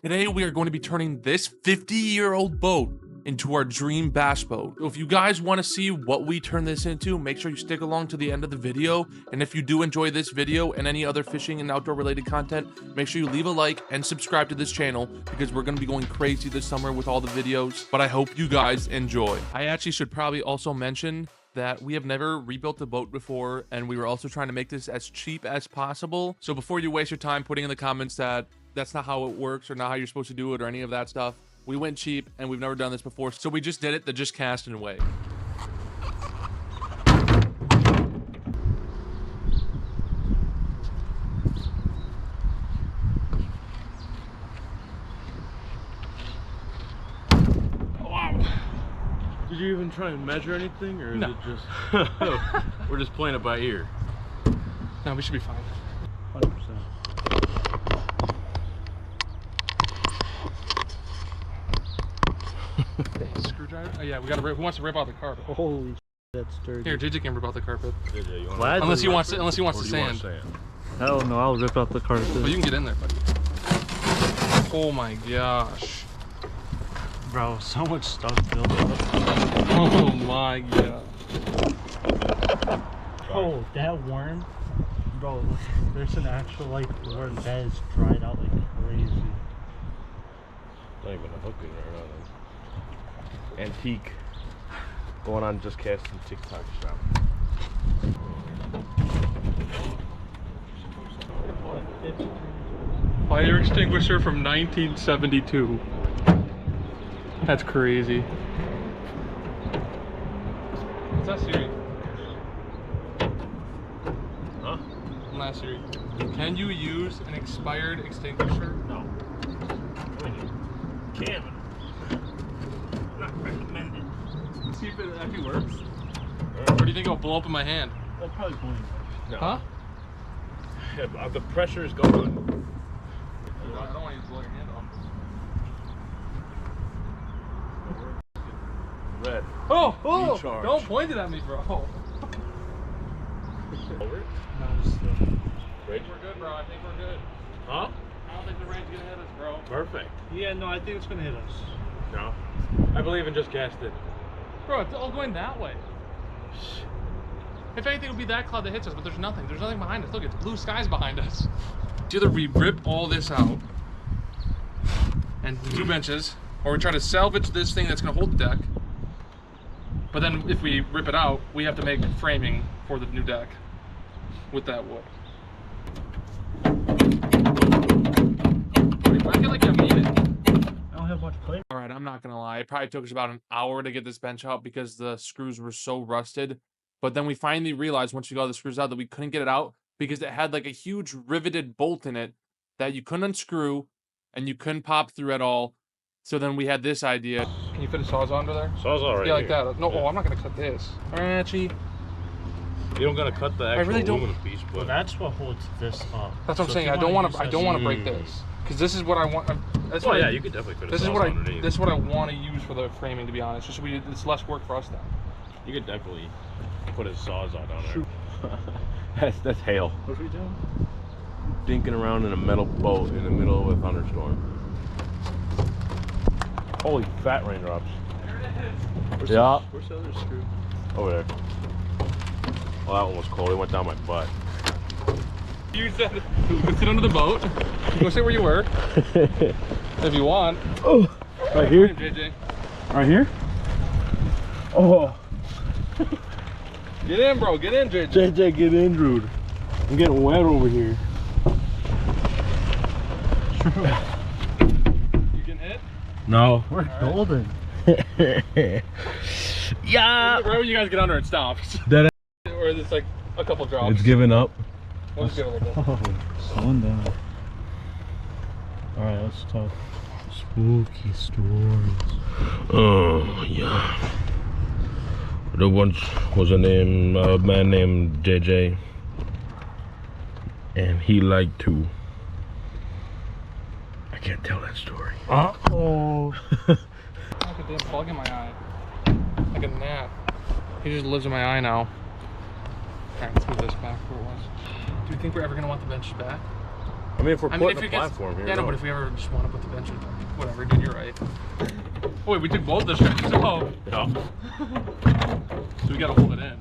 Today we are going to be turning this 50-year-old boat into our dream bass boat. So if you guys want to see what we turn this into, make sure you stick along to the end of the video. And if you do enjoy this video and any other fishing and outdoor related content, make sure you leave a like and subscribe to this channel because we're going to be going crazy this summer with all the videos. But I hope you guys enjoy. I actually should probably also mention that we have never rebuilt the boat before, and we were also trying to make this as cheap as possible. So before you waste your time putting in the comments that that's not how it works or not how you're supposed to do it or any of that stuff, we went cheap and we've never done this before, so we just did it the Justcastin way. Wow. Did you even try and measure anything, or is it just we're just playing it by ear? No, we should be fine. 100%. Screwdriver? Oh yeah, we gotta rip. Who wants to rip out the carpet? Holy that's dirty. Here, JJ can rip out the carpet. JJ, you want What? Unless he wants to sand. Hell no, I'll rip out the carpet. But you can get in there, buddy. Oh my gosh. Bro, so much stuff built up. Oh my god. Oh, that worm? Bro, there's an actual like worm that is dried out like crazy. Not even a hook in there, nothing. Antique. Going on Justcastin TikTok shop. Fire extinguisher from 1972. That's crazy. What's that Siri? Huh? Not Siri. Can you use an expired extinguisher? No. Can. Not recommended. See if it actually works. Or do you think it'll blow up in my hand? That's probably going. No. Huh? Yeah, the pressure is going. I don't want you to blow your hand off. Red. Oh! Oh! Recharge. Don't point it at me, bro. Over it? No, it's still. Right? We're good, bro. I think we're good. Huh? I don't think the rain's gonna hit us, bro. Perfect. Yeah, no, I think it's gonna hit us. No. I believe in Justcastin. Bro, it's all going that way. If anything, it would be that cloud that hits us, but there's nothing. There's nothing behind us. Look, it's blue skies behind us. It's either we rip all this out and do 2 benches, or we try to salvage this thing that's gonna hold the deck. But then if we rip it out, we have to make framing for the new deck with that wood. I feel like I made it. I don't have much play. All right, I'm not gonna lie. It probably took us about an hour to get this bench out because the screws were so rusted. But then we finally realized once we got the screws out that we couldn't get it out because it had like a huge riveted bolt in it that you couldn't unscrew and you couldn't pop through at all. So then we had this idea. Can you fit a sawzall under there? Sawzall right Yeah, like here. that. No, oh, I'm not gonna cut this. Actually, You don't gotta cut the actual really don't- aluminum piece, but Well, that's what holds this up. that's what I'm So saying. if I you don't want use to. I this- don't want to break this because this is what I want. That's oh what yeah, I, you could definitely fit a This is sawzall what I. underneath. This is what I want to use for the framing. To be honest, just so it's less work for us then. You could definitely put a sawzall down there. that's hail. What are we doing? Dinking around in a metal boat in the middle of a thunderstorm. Holy fat raindrops. There it is. Yeah. Where's the other screw? Over there. Well, that one was cold. It went down my butt. You said you could sit under the boat. You go sit where you were if you want. Oh, right here? JJ. Right here? Oh. Get in, bro. Get in, JJ. JJ, get in, dude. I'm getting wet over here. You can hit. No. We're golden. Yeah. Right when you guys get under, it stops. That Or it's like a couple drops. it's giving up. We'll just give it a little bit. Oh, slowing down. Alright, let's talk spooky stories. Oh yeah. There once was a man named JJ, and he liked to. I can't tell that story. Uh-oh. Like a damn bug in my eye. Like a gnat. He just lives in my eye now. Alright, let's move this back where it was. Do you think we're ever gonna want the benches back? I mean, if we're I mean, putting if a it gets, platform here, yeah, no, no. but if we ever just want to put the bench in, whatever, dude, you're right. Oh, wait, we took both the straps off. Yeah. So we gotta hold it in.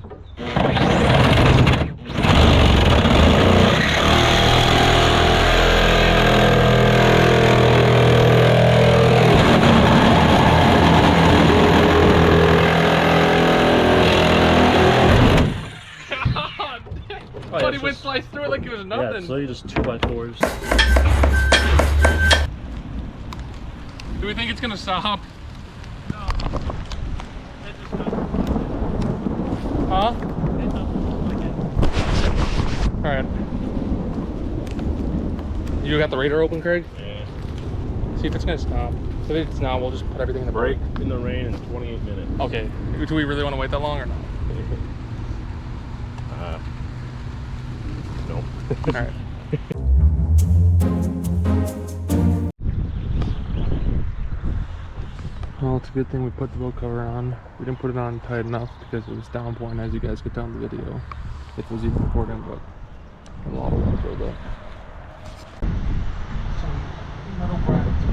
Oh, But he went slice through it like it was nothing. Yeah, it's literally just 2x4s. Do we think it's gonna stop? No. It just doesn't. Huh? It doesn't like it. Alright. You got the radar open, Craig? Yeah. See if it's gonna stop. So if it's not, we'll just put everything in the Break boat. in the rain in 28 minutes. Okay. Do we really want to wait that long or not? No. Alright. Well, it's a good thing we put the boat cover on. We didn't put it on tight enough because it was downpouring, as you guys could tell in the video. It was even recording, but a lot of water build up. Some metal brackets.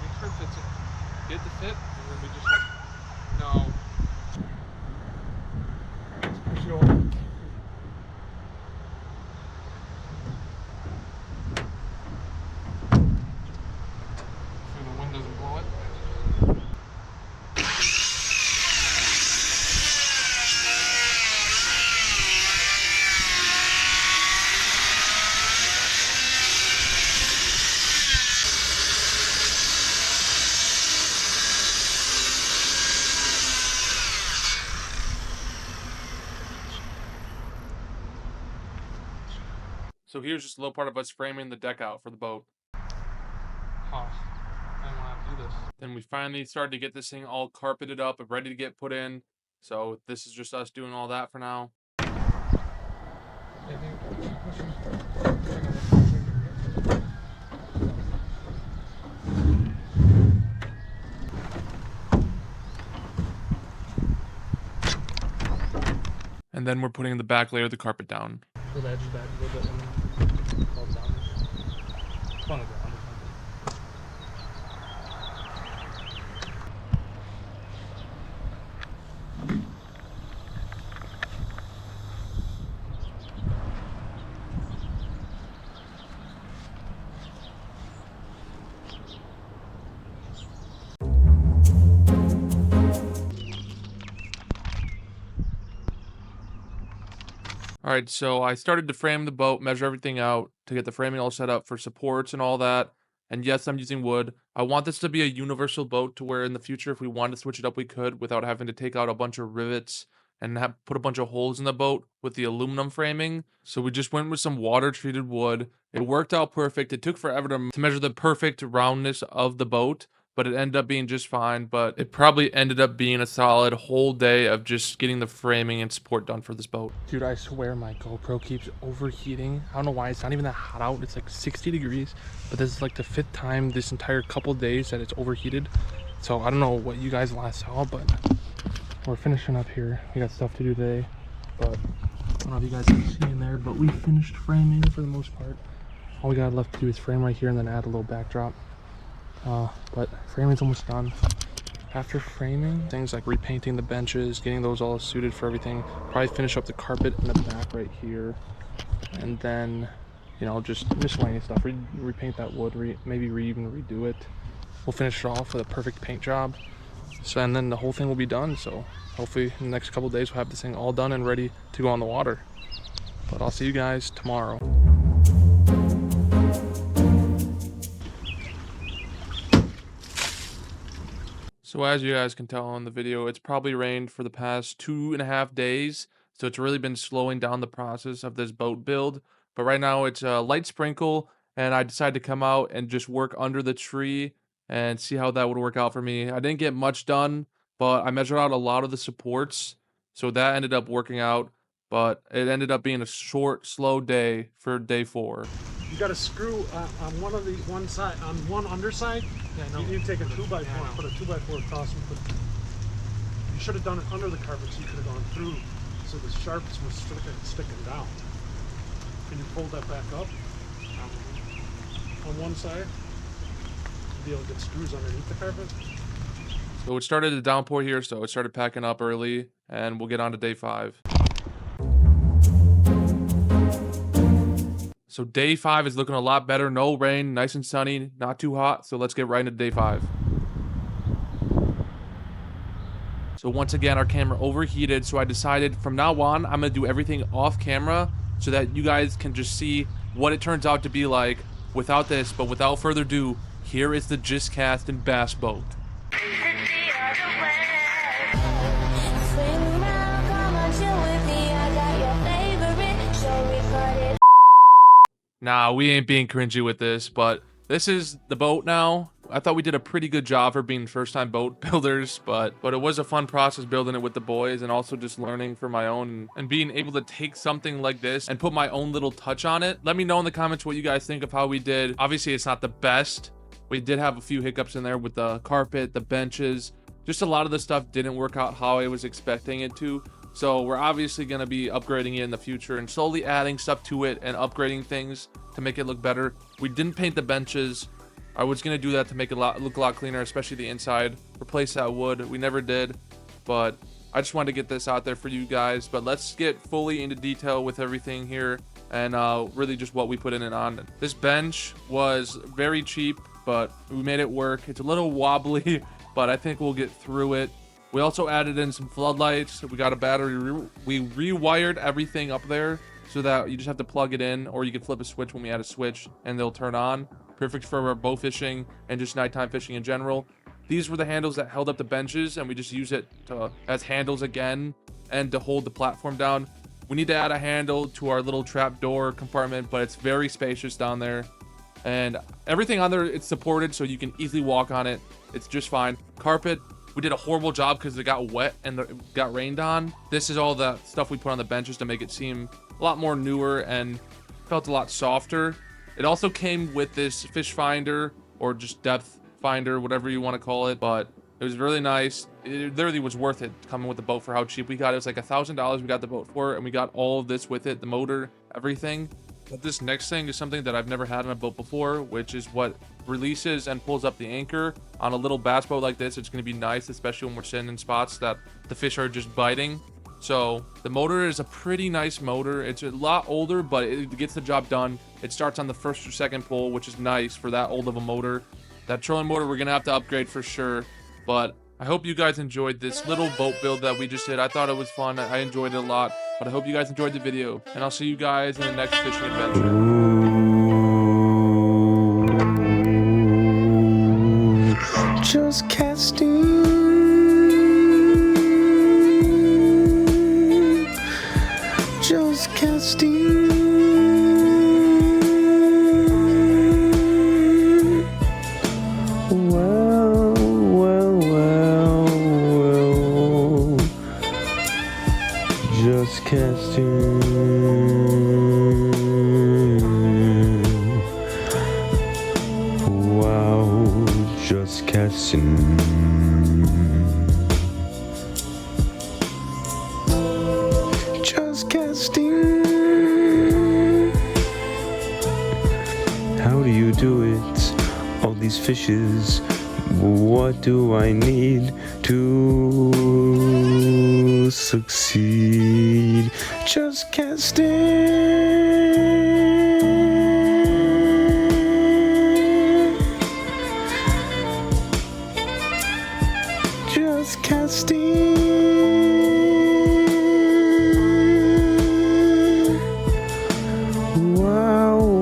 Make sure it fits in. Get the fit, and then we just no. Let's push it over. So the wind doesn't blow it. So here's just a little part of us framing the deck out for the boat. Oh, I didn't want to do this. Then we finally started to get this thing all carpeted up and ready to get put in. So this is just us doing all that for now. And then we're putting the back layer of the carpet down. Pull the edges back a little bit and pull it down. It's on the ground or something. Alright, so I started to frame the boat, measure everything out to get the framing all set up for supports and all that. And yes, I'm using wood. I want this to be a universal boat to where in the future, if we wanted to switch it up, we could without having to take out a bunch of rivets and put a bunch of holes in the boat with the aluminum framing. So we just went with some water-treated wood. It worked out perfect. It took forever to measure the perfect roundness of the boat, but it ended up being just fine. But it probably ended up being a solid whole day of just getting the framing and support done for this boat. Dude, I swear my GoPro keeps overheating. I don't know why. It's not even that hot out. It's like 60 degrees, but this is like the 5th time this entire couple days that it's overheated. So I don't know what you guys last saw, but we're finishing up here. We got stuff to do today, but I don't know if you guys can see in there, but we finished framing for the most part. All we got left to do is frame right here and then add a little backdrop. But framing's almost done. After framing, things like repainting the benches, getting those all suited for everything, probably finish up the carpet in the back right here, and then, you know, just miscellaneous stuff. Repaint that wood, maybe even redo it. We'll finish it off with a perfect paint job. So, and then the whole thing will be done. So hopefully in the next couple days we'll have this thing all done and ready to go on the water. But I'll see you guys tomorrow. So as you guys can tell in the video, it's probably rained for the past 2.5 days. So it's really been slowing down the process of this boat build. But right now it's a light sprinkle, and I decided to come out and just work under the tree and see how that would work out for me. I didn't get much done, but I measured out a lot of the supports. So that ended up working out, but it ended up being a short, slow day for day 4. You got to screw on one side, on one underside. Yeah, I know. You take a 2x4, Yeah, put a 2x4 across, and put. You should have done it under the carpet, so you could have gone through, so the sharps were sticking down. Can you fold that back up on one side? Be able to get screws underneath the carpet. So it started to downpour here, so it started packing up early, and we'll get on to day 5. So day 5 is looking a lot better. No rain, nice and sunny, not too hot. So let's get right into day 5. So once again, our camera overheated. So I decided from now on, I'm gonna do everything off camera so that you guys can just see what it turns out to be like without this. But without further ado, here is the Justcastin bass boat. Nah, we ain't being cringy with this, but this is the boat now. I thought we did a pretty good job for being first-time boat builders, but it was a fun process building it with the boys and also just learning for my own and being able to take something like this and put my own little touch on it. Let me know in the comments what you guys think of how we did. Obviously, it's not the best. We did have a few hiccups in there with the carpet, the benches. Just a lot of the stuff didn't work out how I was expecting it to. So we're obviously going to be upgrading it in the future and slowly adding stuff to it and upgrading things to make it look better. We didn't paint the benches. I was going to do that to make it look a lot cleaner, especially the inside. Replace that wood. We never did, but I just wanted to get this out there for you guys. But let's get fully into detail with everything here and really just what we put in and on. This bench was very cheap, but we made it work. It's a little wobbly, but I think we'll get through it. We also added in some floodlights. We got a battery. We rewired everything up there so that you just have to plug it in, or you can flip a switch when we add a switch and they'll turn on. Perfect for our bow fishing and just nighttime fishing in general. These were the handles that held up the benches, and we just use it as handles again and to hold the platform down. We need to add a handle to our little trap door compartment, but it's very spacious down there. And everything on there, it's supported so you can easily walk on it. It's just fine. Carpet, we did a horrible job because it got wet and it got rained on. This is all the stuff we put on the benches to make it seem a lot more newer and felt a lot softer. It also came with this fish finder or just depth finder, whatever you want to call it, but it was really nice. It literally was worth it coming with the boat for how cheap we got it. It was like $1,000 we got the boat for, and we got all of this with it, the motor, everything. But this next thing is something that I've never had on a boat before, which is what releases and pulls up the anchor on a little bass boat like this. It's going to be nice, especially when we're sitting in spots that the fish are just biting. So the motor is a pretty nice motor. It's a lot older, but it gets the job done. It starts on the first or second pull, which is nice for that old of a motor. That trolling motor we're going to have to upgrade for sure. But I hope you guys enjoyed this little boat build that we just did. I thought it was fun. I enjoyed it a lot. But I hope you guys enjoyed the video, and I'll see you guys in the next fishing adventure. Just casting, just casting. Well. Just casting. Wow, just casting. Just casting. How do you do it? All these fishes. What do I need to succeed? Just casting. Just casting. Wow,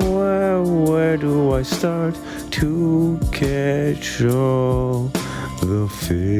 where do I start to catch all the fish?